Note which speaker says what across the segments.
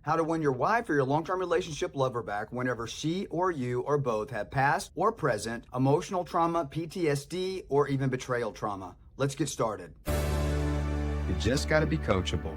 Speaker 1: How to win your wife or your long-term relationship lover back whenever she or you or both have past or present emotional trauma, PTSD, or even betrayal trauma. Let's get started.
Speaker 2: You just got to be coachable.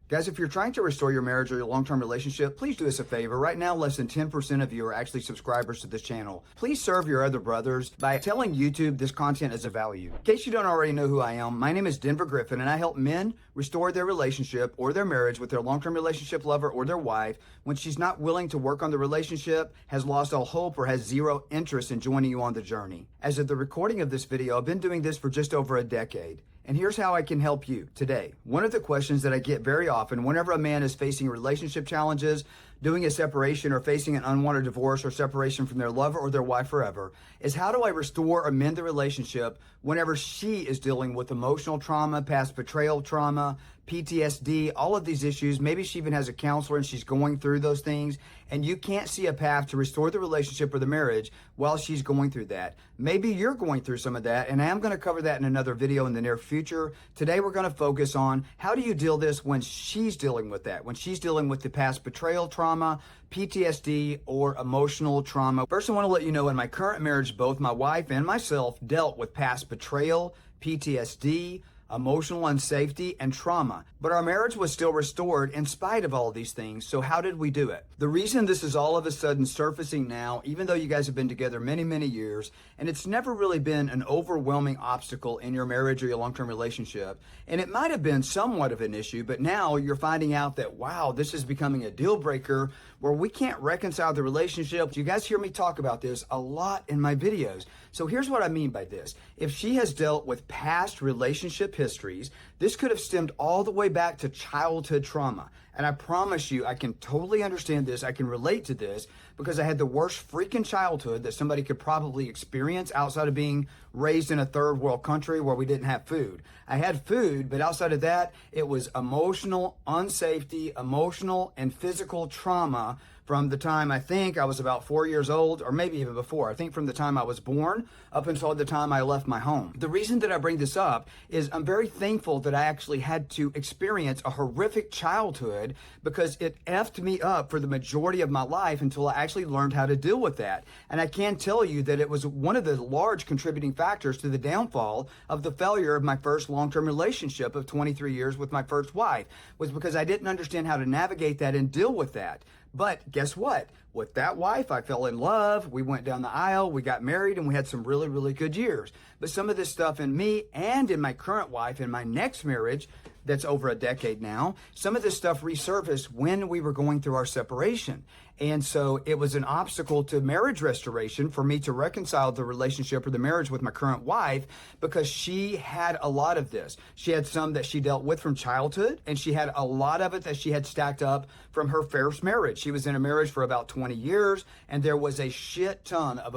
Speaker 1: Guys, if you're trying to restore your marriage or your long-term relationship, please do us a favor. Right now, less than 10% of you are actually subscribers to this channel. Please serve your other brothers by telling YouTube this content is of value. In case you don't already know who I am, my name is Griffin, and I help men restore their relationship or their marriage with their long-term relationship lover or their wife when she's not willing to work on the relationship, has lost all hope, or has zero interest in joining you on the journey. As of the recording of this video, I've been doing this for just over a decade. And here's how I can help you today. One of the questions that I get very often whenever a man is facing relationship challenges, doing a separation, or facing an unwanted divorce or separation from their lover or their wife forever is, how do I restore or mend the relationship whenever she is dealing with emotional trauma, past betrayal trauma, PTSD, all of these issues. Maybe she even has a counselor and she's going through those things, and you can't see a path to restore the relationship or the marriage while she's going through that. Maybe you're going through some of that, and I am going to cover that in another video in the near future. Today we're going to focus on how do you deal this when she's dealing with that, when she's dealing with the past betrayal trauma, PTSD, or emotional trauma. First, I want to let you know in my current marriage, both my wife and myself dealt with past betrayal, PTSD, emotional unsafety, and trauma. But our marriage was still restored in spite of all of these things. So how did we do it? The reason this is all of a sudden surfacing now, even though you guys have been together many, many years, and it's never really been an overwhelming obstacle in your marriage or your long-term relationship, and it might have been somewhat of an issue, but now you're finding out that, wow, this is becoming a deal breaker where we can't reconcile the relationship. You guys hear me talk about this a lot in my videos. So here's what I mean by this. If she has dealt with past relationship histories, this could have stemmed all the way back to childhood trauma. And I promise you, I can totally understand this. I can relate to this because I had the worst freaking childhood that somebody could probably experience outside of being raised in a third world country where we didn't have food. I had food, but outside of that, it was emotional unsafety, emotional and physical trauma from the time I think I was about 4 years old, or maybe even before. I think from the time I was born up until the time I left my home. The reason that I bring this up is I'm very thankful that I actually had to experience a horrific childhood because it effed me up for the majority of my life until I actually learned how to deal with that. And I can tell you that it was one of the large contributing factors to the downfall of the failure of my first long-term relationship of 23 years with my first wife, was because I didn't understand how to navigate that and deal with that. But guess what? With that wife, I fell in love. We went down the aisle, we got married, and we had some really, really good years. But some of this stuff in me and in my current wife, in my next marriage, that's over a decade now, some of this stuff resurfaced when we were going through our separation. And so it was an obstacle to marriage restoration for me to reconcile the relationship or the marriage with my current wife because she had a lot of this. She had some that she dealt with from childhood, and she had a lot of it that she had stacked up from her first marriage. She was in a marriage for about 20 years, and there was a shit ton of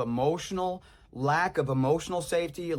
Speaker 1: lack of emotional safety,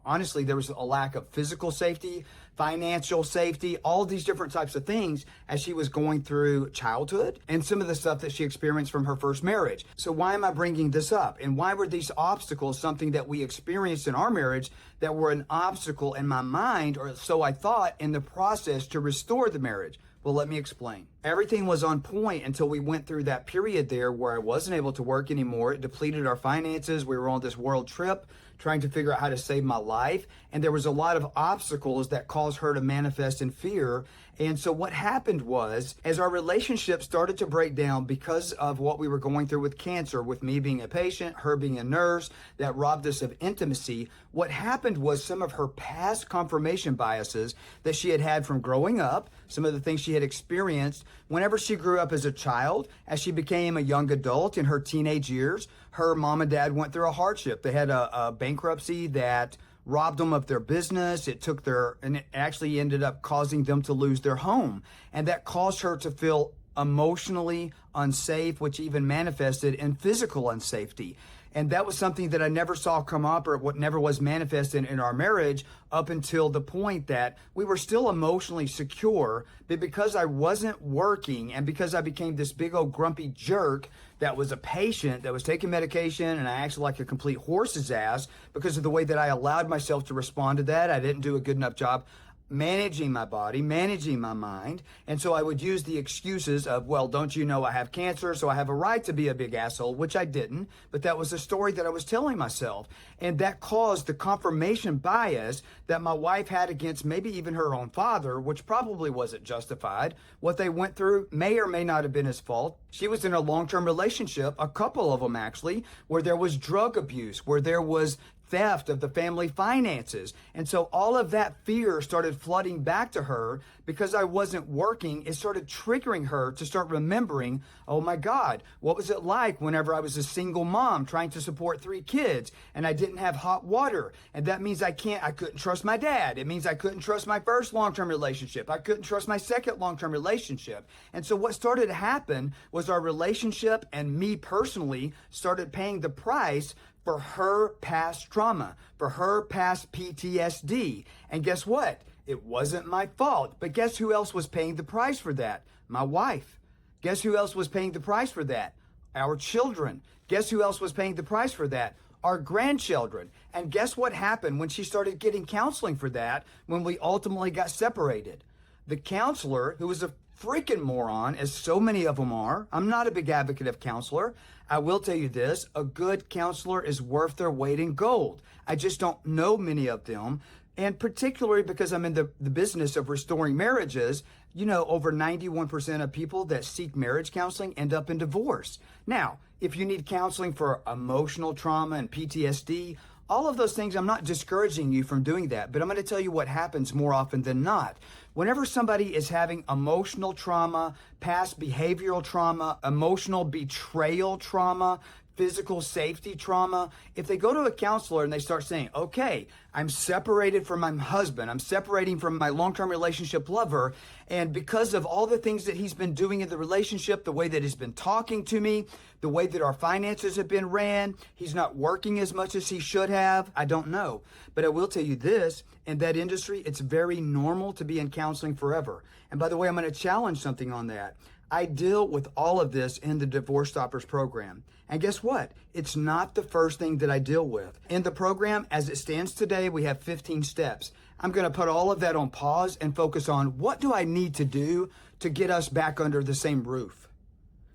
Speaker 1: honestly, there was a lack of physical safety, financial safety, all these different types of things as she was going through childhood and some of the stuff that she experienced from her first marriage. So why am I bringing this up? And why were these obstacles something that we experienced in our marriage that were an obstacle in my mind, or so I thought, in the process to restore the marriage? Well, let me explain. Everything was on point until we went through that period there where I wasn't able to work anymore. It depleted our finances. We were on this world trip trying to figure out how to save my life. And there was a lot of obstacles that caused her to manifest in fear. And so what happened was, as our relationship started to break down because of what we were going through with cancer, with me being a patient, her being a nurse, that robbed us of intimacy, what happened was some of her past confirmation biases that she had had from growing up, some of the things she had experienced whenever she grew up as a child, as she became a young adult in her teenage years, her mom and dad went through a hardship. They had a bankruptcy that robbed them of their business. And it actually ended up causing them to lose their home. And that caused her to feel emotionally unsafe, which even manifested in physical unsafety. And that was something that I never saw come up, or what never was manifested in our marriage, up until the point that we were still emotionally secure, but because I wasn't working and because I became this big old grumpy jerk that was a patient, that was taking medication, and I acted like a complete horse's ass because of the way that I allowed myself to respond to that. I didn't do a good enough job managing my body, managing my mind. And so I would use the excuses of, well, don't you know I have cancer, so I have a right to be a big asshole, which I didn't. But that was a story that I was telling myself. And that caused the confirmation bias that my wife had against maybe even her own father, which probably wasn't justified. What they went through may or may not have been his fault. She was in a long-term relationship, a couple of them actually, where there was drug abuse, where there was theft of the family finances. And so all of that fear started flooding back to her because I wasn't working. It started triggering her to start remembering, oh my God, what was it like whenever I was a single mom trying to support 3 kids and I didn't have hot water? And that means I couldn't trust my dad. It means I couldn't trust my first long-term relationship. I couldn't trust my second long-term relationship. And so what started to happen was our relationship and me personally started paying the price for her past trauma, for her past PTSD. And guess what? It wasn't my fault. But guess who else was paying the price for that? My wife. Guess who else was paying the price for that? Our children. Guess who else was paying the price for that? Our grandchildren. And guess what happened when she started getting counseling for that when we ultimately got separated? The counselor, who was a freaking moron, as so many of them are. I'm not a big advocate of counselor. I will tell you this, a good counselor is worth their weight in gold. I just don't know many of them. And particularly because I'm in the business of restoring marriages, you know, over 91% of people that seek marriage counseling end up in divorce. Now, if you need counseling for emotional trauma and PTSD, all of those things, I'm not discouraging you from doing that, but I'm going to tell you what happens more often than not. Whenever somebody is having emotional trauma, past behavioral trauma, emotional betrayal trauma, physical safety trauma, if they go to a counselor and they start saying, okay, I'm separated from my husband, I'm separating from my long-term relationship lover, and because of all the things that he's been doing in the relationship, the way that he's been talking to me, the way that our finances have been ran, he's not working as much as he should have, I don't know. But I will tell you this, in that industry, it's very normal to be in counseling forever. And by the way, I'm going to challenge something on that. I deal with all of this in the Divorce Stoppers program. And guess what? It's not the first thing that I deal with. In the program, as it stands today, we have 15 steps. I'm going to put all of that on pause and focus on what do I need to do to get us back under the same roof.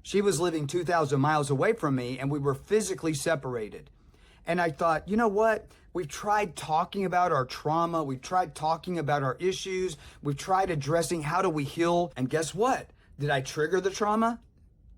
Speaker 1: She was living 2,000 miles away from me and we were physically separated. And I thought, you know what? We've tried talking about our trauma. We've tried talking about our issues. We've tried addressing how do we heal. And guess what? Did I trigger the trauma?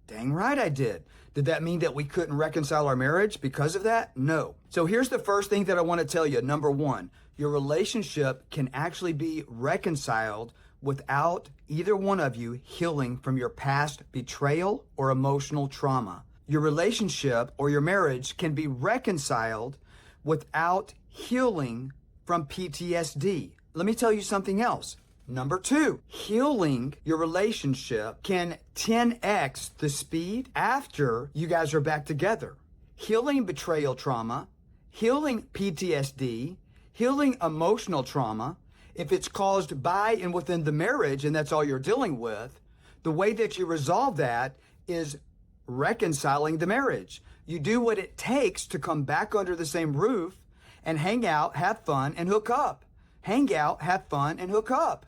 Speaker 1: Dang right I did. Did that mean that we couldn't reconcile our marriage because of that? No. So here's the first thing that I want to tell you. Number one, your relationship can actually be reconciled without either one of you healing from your past betrayal or emotional trauma. Your relationship or your marriage can be reconciled without healing from PTSD. Let me tell you something else. Number two, healing your relationship can 10x the speed after you guys are back together. Healing betrayal trauma, healing PTSD, healing emotional trauma, if it's caused by and within the marriage and that's all you're dealing with, the way that you resolve that is reconciling the marriage. You do what it takes to come back under the same roof and hang out, have fun, and hook up. Hang out, have fun, and hook up.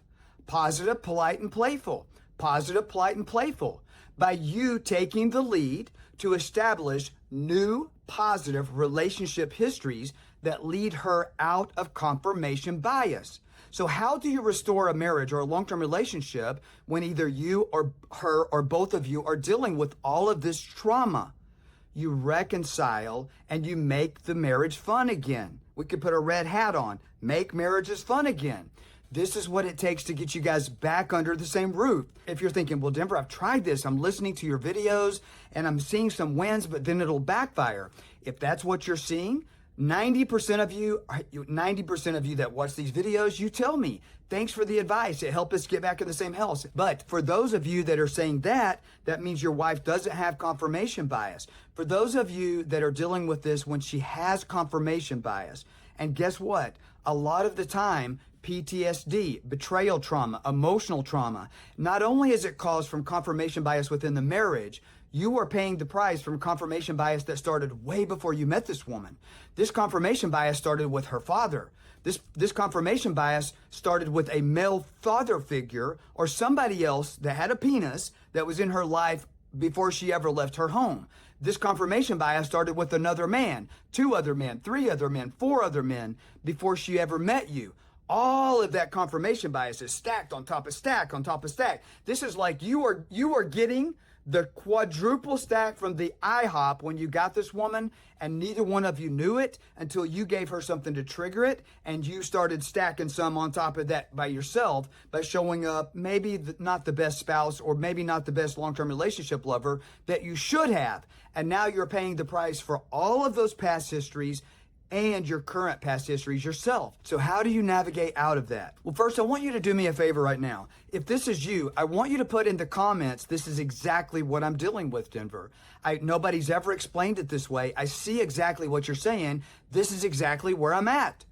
Speaker 1: Positive, polite, and playful. Positive, polite, and playful. By you taking the lead to establish new positive relationship histories that lead her out of confirmation bias. So how do you restore a marriage or a long-term relationship when either you or her or both of you are dealing with all of this trauma? You reconcile and you make the marriage fun again. We could put a red hat on. Make marriages fun again. This is what it takes to get you guys back under the same roof. If you're thinking, well, Denver, I've tried this. I'm listening to your videos and I'm seeing some wins, but then it'll backfire. If that's what you're seeing, 90% of you that watch these videos, you tell me, thanks for the advice. It helped us get back in the same house. But for those of you that are saying that means your wife doesn't have confirmation bias. For those of you that are dealing with this when she has confirmation bias, and guess what? A lot of the time, PTSD, betrayal trauma, emotional trauma, not only is it caused from confirmation bias within the marriage, you are paying the price from confirmation bias that started way before you met this woman. This confirmation bias started with her father. This confirmation bias started with a male father figure or somebody else that had a penis that was in her life before she ever left her home. This confirmation bias started with another man, 2 other men, 3 other men, 4 other men before she ever met you. All of that confirmation bias is stacked on top of stack on top of stack. This is like you are getting the quadruple stack from the IHOP when you got this woman, and neither one of you knew it until you gave her something to trigger it, and you started stacking some on top of that by yourself by showing up maybe not the best spouse or maybe not the best long-term relationship lover that you should have. And now you're paying the price for all of those past histories and your current past histories yourself. So how do you navigate out of that? Well, first, I want you to do me a favor right now. If this is you, I want you to put in the comments, this is exactly what I'm dealing with, Denver. Nobody's ever explained it this way. I see exactly what you're saying. This is exactly where I'm at.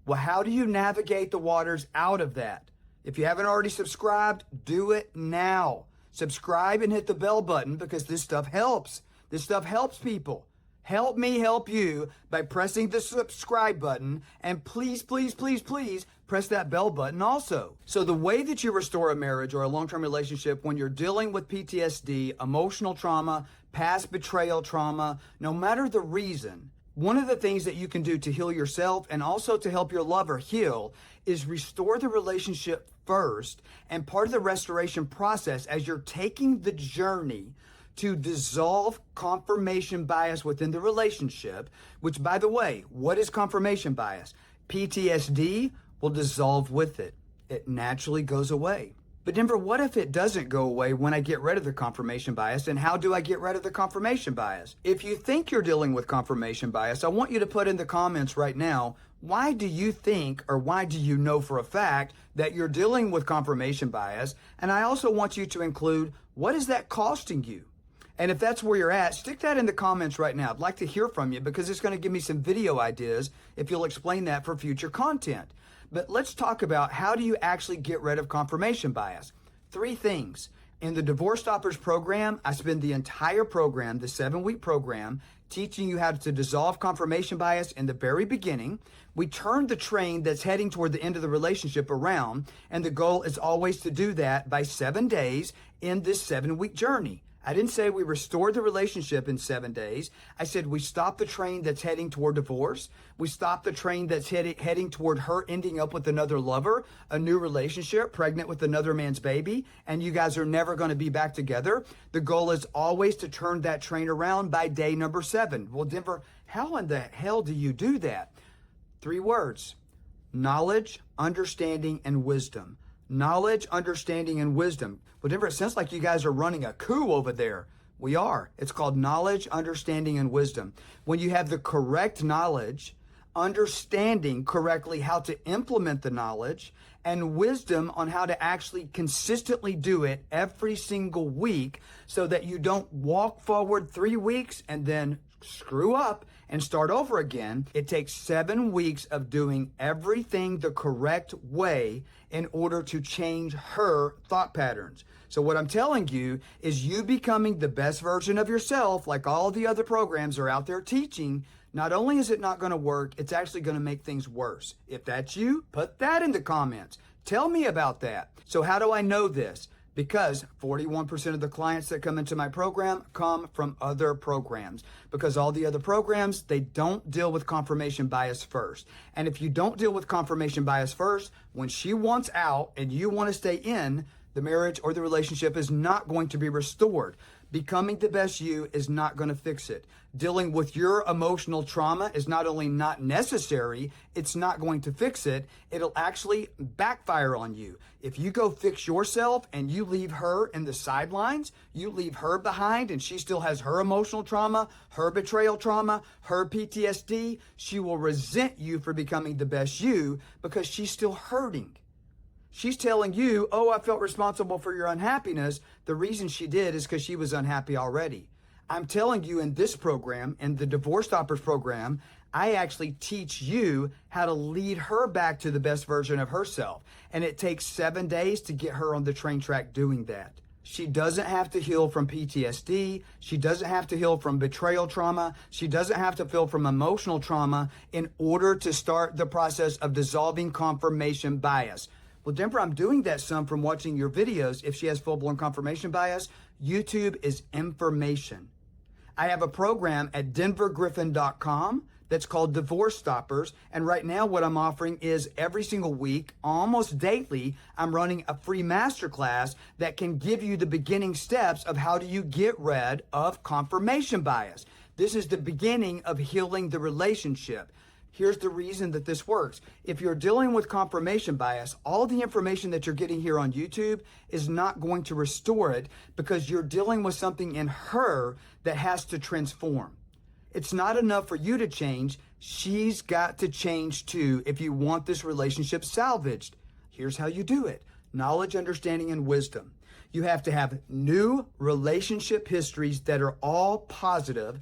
Speaker 1: Well, how do you navigate the waters out of that? If you haven't already subscribed, do it now. Subscribe and hit the bell button because this stuff helps. This stuff helps people. Help me help you by pressing the subscribe button, and please, please, please, please press that bell button also. So the way that you restore a marriage or a long-term relationship when you're dealing with PTSD, emotional trauma, past betrayal trauma, no matter the reason, one of the things that you can do to heal yourself and also to help your lover heal is restore the relationship first. And part of the restoration process, as you're taking the journey to dissolve confirmation bias within the relationship, which, by the way, what is confirmation bias? PTSD will dissolve with it. It naturally goes away. But Denver, what if it doesn't go away when I get rid of the confirmation bias? And how do I get rid of the confirmation bias? If you think you're dealing with confirmation bias, I want you to put in the comments right now, why do you think, or why do you know for a fact that you're dealing with confirmation bias? And I also want you to include, what is that costing you? And if that's where you're at, stick that in the comments right now. I'd like to hear from you because it's going to give me some video ideas if you'll explain that for future content. But let's talk about, how do you actually get rid of confirmation bias? 3 things. In the DivorceStoppers program, I spend the entire program, the 7-week program, teaching you how to dissolve confirmation bias in the very beginning. We turn the train that's heading toward the end of the relationship around, and the goal is always to do that by 7 days in this 7-week journey. I didn't say we restored the relationship in 7 days. I said we stopped the train that's heading toward divorce. We stopped the train that's heading toward her ending up with another lover, a new relationship, pregnant with another man's baby, and you guys are never going to be back together. The goal is always to turn that train around by day number 7. Well, Denver, how in the hell do you do that? 3 words: knowledge, understanding, and wisdom. Knowledge, understanding, and wisdom. Well, Denver, it sounds like you guys are running a coup over there. We are. It's called knowledge, understanding, and wisdom. When you have the correct knowledge, understanding correctly how to implement the knowledge, and wisdom on how to actually consistently do it every single week so that you don't walk forward 3 weeks and then screw up and start over again. It takes 7 weeks of doing everything the correct way in order to change her thought patterns. So what I'm telling you is, you becoming the best version of yourself, like all the other programs are out there teaching, not only is it not going to work, it's actually going to make things worse. If that's you, put that in the comments. Tell me about that. So how do I know this? Because 41% of the clients that come into my program come from other programs. Because all the other programs, they don't deal with confirmation bias first. And if you don't deal with confirmation bias first, when she wants out and you want to stay in, the marriage or the relationship is not going to be restored. Becoming the best you is not going to fix it. Dealing with your emotional trauma is not only not necessary, it's not going to fix it. It'll actually backfire on you. If you go fix yourself and you leave her in the sidelines, you leave her behind, and she still has her emotional trauma, her betrayal trauma, her PTSD, she will resent you for becoming the best you because she's still hurting. She's telling you, oh, I felt responsible for your unhappiness. The reason she did is because she was unhappy already. I'm telling you, in this program, in the DivorceStoppers program, I actually teach you how to lead her back to the best version of herself. And it takes 7 days to get her on the train track doing that. She doesn't have to heal from PTSD. She doesn't have to heal from betrayal trauma. She doesn't have to heal from emotional trauma in order to start the process of dissolving confirmation bias. Well, Denver, I'm doing that some from watching your videos. If she has full-blown confirmation bias, YouTube is information. I have a program at DivorceGriffin.com that's called DivorceStoppers. And right now what I'm offering is every single week, almost daily, I'm running a free masterclass that can give you the beginning steps of how do you get rid of confirmation bias. This is the beginning of healing the relationship. Here's the reason that this works. If you're dealing with confirmation bias, all the information that you're getting here on YouTube is not going to restore it because you're dealing with something in her that has to transform. It's not enough for you to change. She's got to change too if you want this relationship salvaged. Here's how you do it. Knowledge, understanding, and wisdom. You have to have new relationship histories that are all positive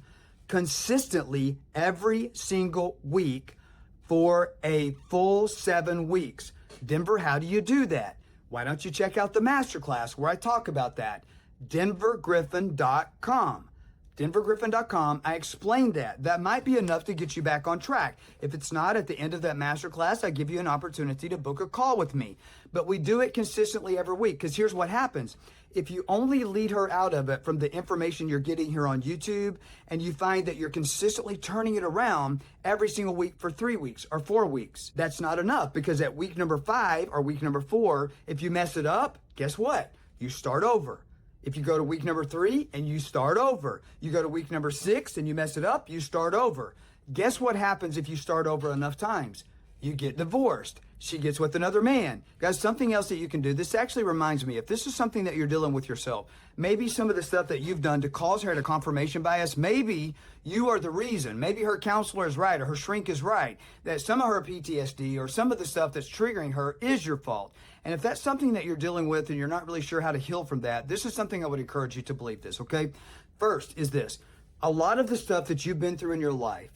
Speaker 1: consistently every single week for a full 7 weeks. Denver, how do you do that? Why don't you check out the masterclass where I talk about that? DivorceGriffin.com. DivorceGriffin.com. I explained that. That might be enough to get you back on track. If it's not, at the end of that masterclass, I give you an opportunity to book a call with me. But we do it consistently every week because here's what happens. If you only lead her out of it from the information you're getting here on YouTube and you find that you're consistently turning it around every single week for 3 weeks or 4 weeks, that's not enough because at week number 5 or week number 4, if you mess it up, guess what? You start over. If you go to week number 3 and you start over, you go to week number 6 and you mess it up, you start over. Guess what happens if you start over enough times? You get divorced. She gets with another man. Guys, something else that you can do. This actually reminds me, if this is something that you're dealing with yourself, maybe some of the stuff that you've done to cause her to confirmation bias, maybe you are the reason. Maybe her counselor is right or her shrink is right, that some of her PTSD or some of the stuff that's triggering her is your fault. And if that's something that you're dealing with and you're not really sure how to heal from that, this is something I would encourage you to believe this, okay? First is this. A lot of the stuff that you've been through in your life,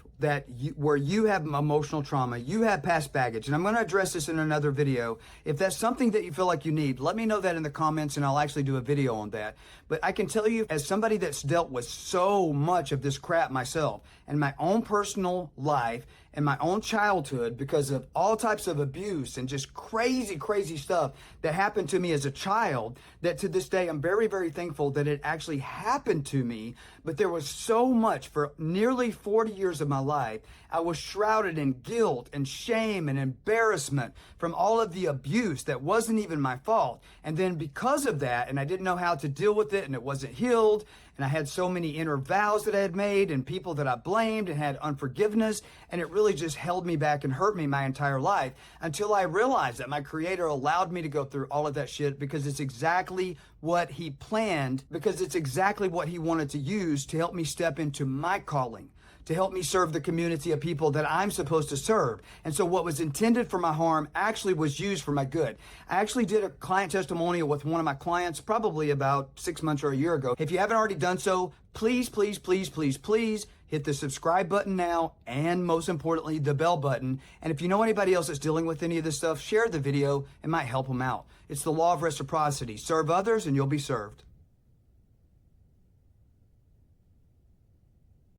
Speaker 1: where you have emotional trauma, you have past baggage, and I'm going to address this in another video. If that's something that you feel like you need, let me know that in the comments and I'll actually do a video on that. But I can tell you, as somebody that's dealt with so much of this crap myself in my own personal life and my own childhood because of all types of abuse and just crazy, crazy stuff that happened to me as a child, that to this day I'm very, very thankful that it actually happened to me. But there was so much for nearly 40 years of my life. I was shrouded in guilt and shame and embarrassment from all of the abuse that wasn't even my fault. And then because of that, and I didn't know how to deal with it and it wasn't healed, and I had so many inner vows that I had made and people that I blamed and had unforgiveness, and it really just held me back and hurt me my entire life until I realized that my Creator allowed me to go through all of that shit because it's exactly what He planned, because it's exactly what He wanted to use to help me step into my calling, to help me serve the community of people that I'm supposed to serve. And so what was intended for my harm actually was used for my good. I actually did a client testimonial with one of my clients probably about 6 months or a year ago. If you haven't already done so, please, please, please, please, please hit the subscribe button now, and most importantly, the bell button. And if you know anybody else that's dealing with any of this stuff, share the video. It might help them out. It's the law of reciprocity. Serve others and you'll be served.